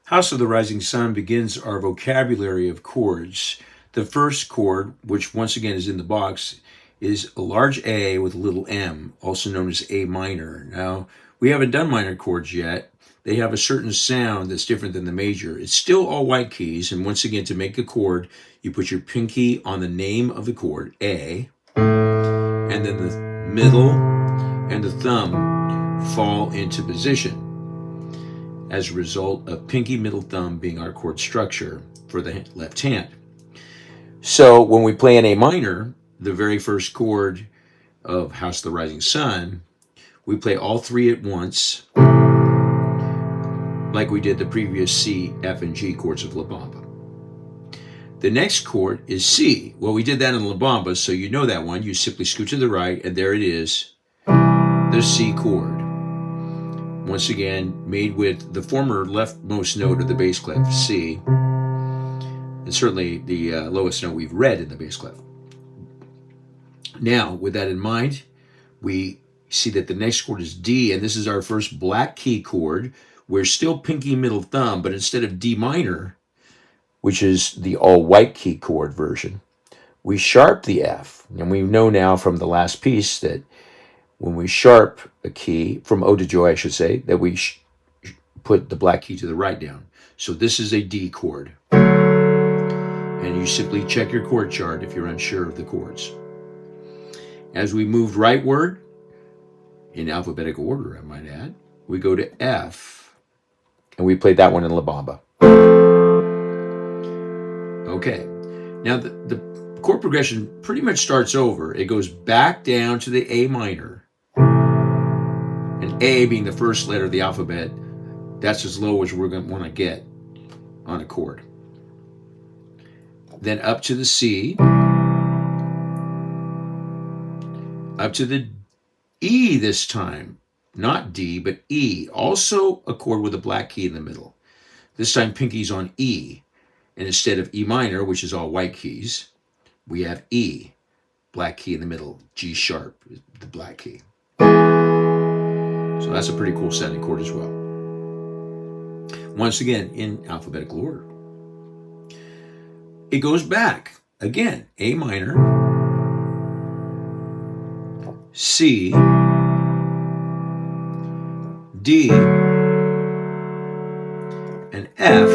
House of the Rising Sun begins our vocabulary of chords. The first chord, which once again is in the box, is a large A with a little m, also known as A minor. Now, we haven't done minor chords yet. They have a certain sound that's different than the major. It's still all white keys, and once again, to make a chord, you put your pinky on the name of the chord, A, and then the middle and the thumb fall into position as a result of pinky middle thumb being our chord structure for the left hand. So when we play an A minor, the very first chord of House of the Rising Sun, we play all three at once, like we did the previous C, F, and G chords of La Bamba. The next chord is C. Well, we did that in La Bamba, so you know that one. You simply scoot to the right, and there it is, the C chord. Once again, made with the former leftmost note of the bass clef, C, and certainly the lowest note we've read in the bass clef. Now, with that in mind, we see that the next chord is D, and this is our first black key chord. We're still pinky middle thumb, but instead of D minor, which is the all white key chord version, we sharp the F. And we know now from the last piece that when we sharp a key, from Ode to Joy, I should say, that we put the black key to the right down. So this is a D chord. And you simply check your chord chart if you're unsure of the chords. As we move rightward, in alphabetical order, I might add, we go to F, and we play that one in La Bamba. Okay, now the chord progression pretty much starts over. It goes back down to the A minor, and A being the first letter of the alphabet, that's as low as we're going to want to get on a chord. Then up to the C, up to the E this time, not D, but E, also a chord with a black key in the middle. This time pinky's on E, and instead of E minor, which is all white keys, we have E, black key in the middle, G sharp, the black key. So that's a pretty cool sounding chord as well. Once again, in alphabetical order. It goes back, again, A minor, C, D, and F.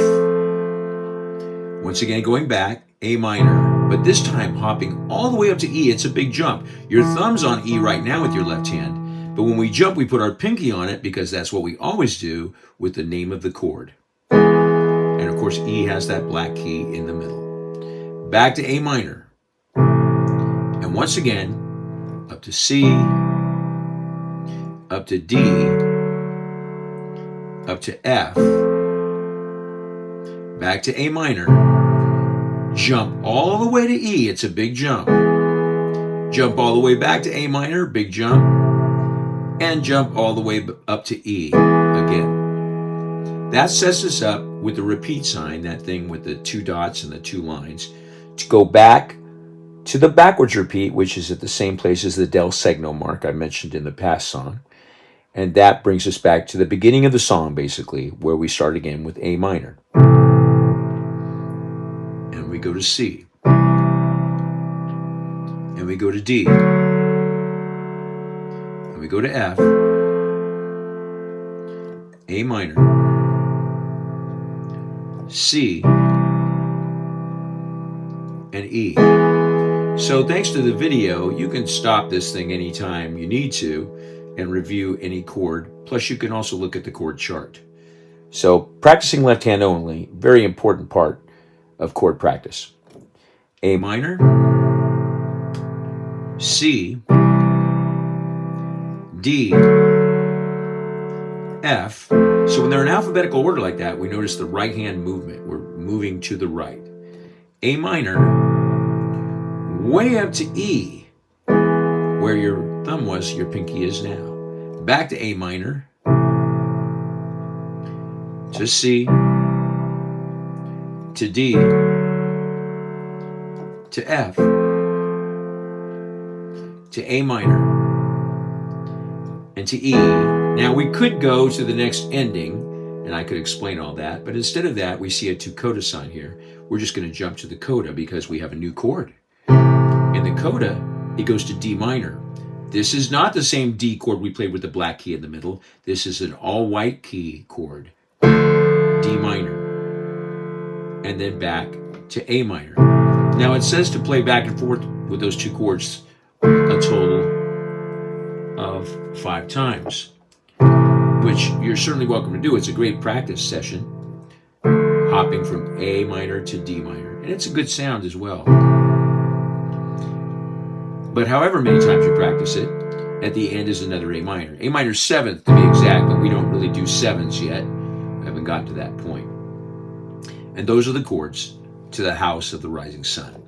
Once again, going back, A minor, but this time hopping all the way up to E. It's a big jump. Your thumb's on E right now with your left hand, but when we jump, we put our pinky on it because that's what we always do with the name of the chord. And of course, E has that black key in the middle. Back to A minor. And once again, up to C, up to D, up to F, back to A minor, jump all the way to E, it's a big jump. Jump all the way back to A minor, big jump, and jump all the way up to E again. That sets us up with the repeat sign, that thing with the two dots and the two lines, to go back to the backwards repeat, which is at the same place as the del segno mark I mentioned in the past song. And that brings us back to the beginning of the song, basically, where we start again with A minor. And we go to C. And we go to D. And we go to F. A minor. C. And E. So thanks to the video, you can stop this thing anytime you need to and review any chord. Plus, you can also look at the chord chart. So practicing left hand only, very important part of chord practice. A minor, C, D, F. So when they're in alphabetical order like that, we notice the right hand movement. We're moving to the right. A minor, way up to E, where your thumb was, your pinky is now. Back to A minor, to C, to D, to F, to A minor, and to E. Now we could go to the next ending And I could explain all that, but instead of that, we see a two coda sign here. We're just going to jump to the coda because we have a new chord. In the coda, it goes to D minor. This is not the same D chord we played with the black key in the middle. This is an all-white key chord, D minor, and then back to A minor. Now it says to play back and forth with those two chords a total of 5 times, which you're certainly welcome to do. It's a great practice session, hopping from A minor to D minor, and it's a good sound as well. But however many times you practice it, at the end is another A minor. A minor 7th to be exact, but we don't really do 7s yet. We haven't gotten to that point. And those are the chords to the House of the Rising Sun.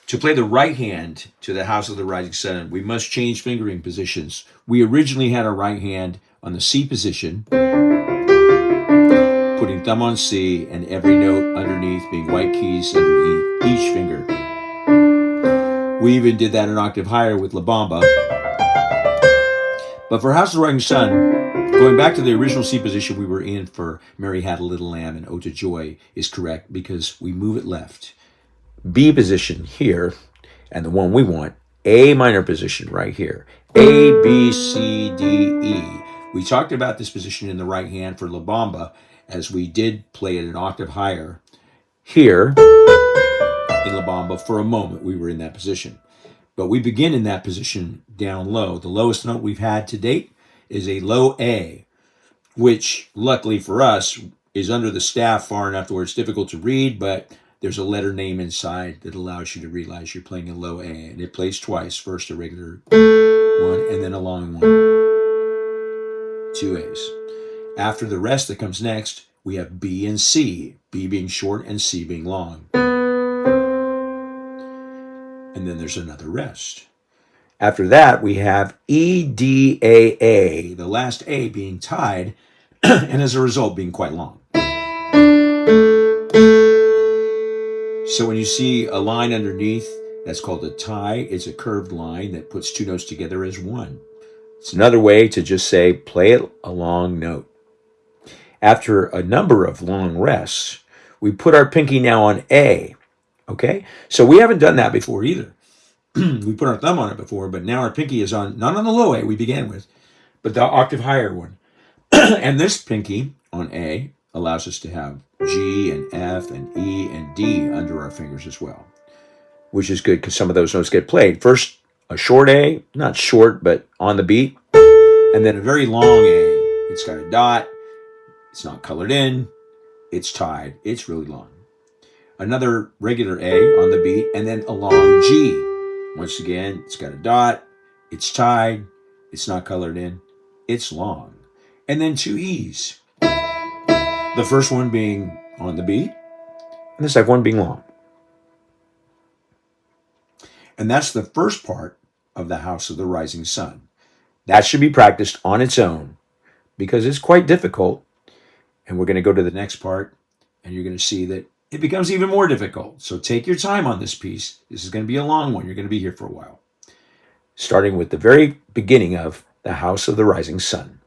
To play the right hand to the House of the Rising Sun, we must change fingering positions. We originally had our right hand on the C position, putting thumb on C and every note underneath being white keys under each finger. We even did that an octave higher with La Bamba. But for House of the Rising Sun, going back to the original C position we were in for Mary Had a Little Lamb and Ode to Joy is correct because we move it left. B position here, and the one we want, A minor position right here. A, B, C, D, E. We talked about this position in the right hand for La Bamba as we did play it an octave higher. Here, in La Bamba, for a moment, we were in that position. But we begin in that position down low. The lowest note we've had to date is a low A, which, luckily for us, is under the staff far enough to where it's difficult to read, but there's a letter name inside that allows you to realize you're playing a low A. And it plays twice. First a regular one, and then a long one. 2 A's. After the rest that comes next, we have B and C. B being short and C being long. And then there's another rest. After that, we have E, D, A, A. The last A being tied, and as a result being quite long. So when you see a line underneath, that's called a tie. It's a curved line that puts 2 notes together as one. It's another way to just say, play it a long note. After a number of long rests, we put our pinky now on A. Okay? So we haven't done that before either. We put our thumb on it before, but now our pinky is on, not on the low A we began with, but the octave higher one. And this pinky on A allows us to have G and F and E and D under our fingers as well, which is good because some of those notes get played. First, a short A, not short, but on the beat, and then a very long A. It's got a dot, it's not colored in, it's tied, it's really long. Another regular A on the beat, and then a long G. Once again, it's got a dot, it's tied, it's not colored in, it's long. And then 2 E's. The first one being on the beat, and the second one being long. And that's the first part of the House of the Rising Sun. That should be practiced on its own because it's quite difficult. And we're going to go to the next part, and you're going to see that it becomes even more difficult. So take your time on this piece. This is going to be a long one. You're going to be here for a while. Starting with the very beginning of the House of the Rising Sun.